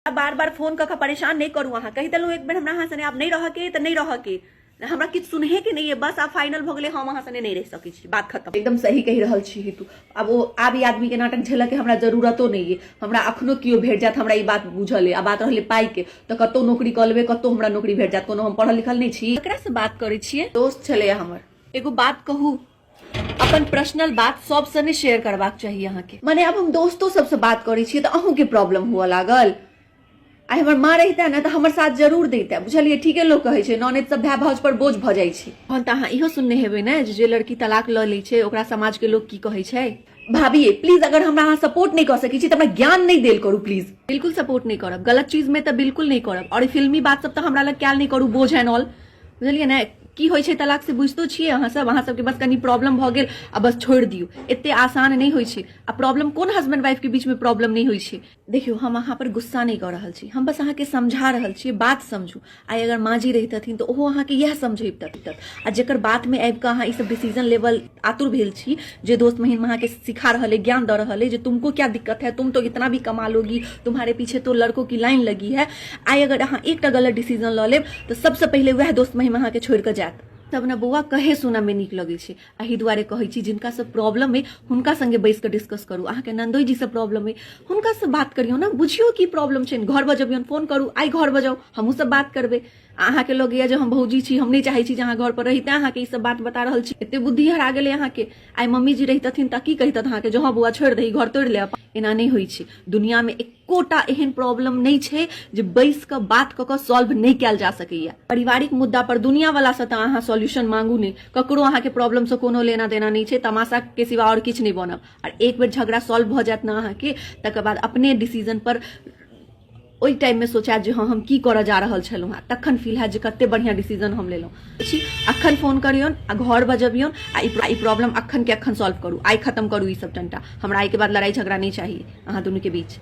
बार बार phone करके परेशान नहीं करू अहाँ कही दिलू एक बेर हमरा अहाँ सने आप नहीं रह के तो नहीं रह के हमरा किछ सुनहे के नहीं है बस आप फाइनल भ गेले हम अहाँ सने नहीं रह सकै छी बात खत्म। एकदम सही कही रहल छी तू। अब वो आबी आदमी के नाटक झेल के हमरा जरूरतो नहीं है। हमरा अखनो कियो भेट जात हमरा ई बात बुझल है। आ बात रहले पाई के तो कतो नौकरी क लेबे कतो हमरा नौकरी भेट जात कोनो हम पढ़ल लिखल नहीं छी। एकरा से बात करे छिए दोस्त छले हमर एगो बात कहू अपन पर्सनल बात सब सने शेयर करबाक चाहिए अहाँ के माने अब हम दोस्तों सबसे बात करे छिए तो अहू के प्रॉब्लम हुआ लागल। आई हमर माँ रहता ना तो हमर साथ जरूर देता बुझलिए ठीके लोग कहे छे ननद सब भाई भाउज पर बोझ भ जाय छे। हम त अहाँ इहो सुनने हेबे ना जे लड़की तलाक ल लै छे ओकरा समाज के लोग की कहे छे। भाभी प्लीज अगर हमरा अहाँ सपोर्ट नहीं कर सकी छी त हमरा ज्ञान नहीं देल करू प्लीज। बिल्कुल सपोर्ट नहीं करब गलत चीज में तो बिल्कुल नहीं करब और फिल्मी बात सब तो हमरा लग क्या नहीं करू बोझ एंड ऑल बुझलिए ना की होय छे तलाक से बुझतो छिए अहाँ सब के बस कनी प्रॉब्लम भ गेल आ बस छोड़ दियो एते आसान नहीं होय छे। आ प्रॉब्लम कोन हस्बैंड वाइफ के बीच में प्रॉब्लम नहीं होय छे। देखियो हम अहाँ पर गुस्सा नहीं कर रहल छी हम बस अहाँ के समझा रहल छी बात समझू। आई अगर माँ जी रहितथिन तो ओहो अहाँ के यह समझेबतत आ जेकर बात में आबि के अहाँ ई सब डिसीजन लेवल आतुर भेल छी जे दोस्त महीन अहाँ के सिखा रहल है ज्ञान द रहल है जे तुमको क्या दिक्कत है तुम तो इतना भी कमा लोगी तुम्हारे पीछे तो लड़कों की लाइन लगी है। आई अगर अहाँ एकटा गलत डिसीजन ल लेब तो सबसे पहले वह दोस्त महीन अहाँ के छोड़ के जात तब ना बौआ कहे सुना में निक लगे छे। एही दुआरे कहै छी जिनका सब प्रॉब्लम है हुनका संगे बैस के डिस्कस करू। अहाँ के नंदोई जी से प्रॉब्लम है हुनका से बात करियो ना बुझियो की प्रॉब्लम छे घर बजबियन फोन करू आई घर बजाओ हमहू सब बात करबे। अहाँ के लोग ये जो हम भौजी छी हम नहीं चाहे छी जहाँ घर पर रहिते अहाँ के ई सब बात बता रहल छी एते बुद्धि हरा गेले अहाँ के। आई मम्मी जी रहितथिन त की कहितत अहाँ के जो हाँ बुआ छोड़ दही घर तोड़ ले एना नहीं होई छे। दुनिया में एकोटा एहन प्रॉब्लम नहीं छे जे बैस के बात क के सॉल्व नहीं कैल जा सकैया। पारिवारिक मुद्दा पर दुनिया वाला से त अहाँ सॉल्यूशन मांगू नहीं ककरो अहाँ के प्रॉब्लम से कोनो लेना देना नहीं छे तमाशा के सिवा और किछ नहीं बनब। और एक बेर झगड़ा सॉल्व भ जात ना अहाँ के तकर बाद अपने डिसीजन पर ओई टाइम में सोचा जे हाँ हम की कर जा रहल छलहुँ तखन फील है जे कते बढ़िया डिसीजन हम लेलहुँ। अखन फोन करियन आ घर बजबियन आ ई प्रॉब्लम अखन के अखन सॉल्व करू आई खत्म करू ई सब टंटा हमरा आई के बाद लड़ाई झगड़ा नहीं चाहिए अहाँ दोनों के बीच।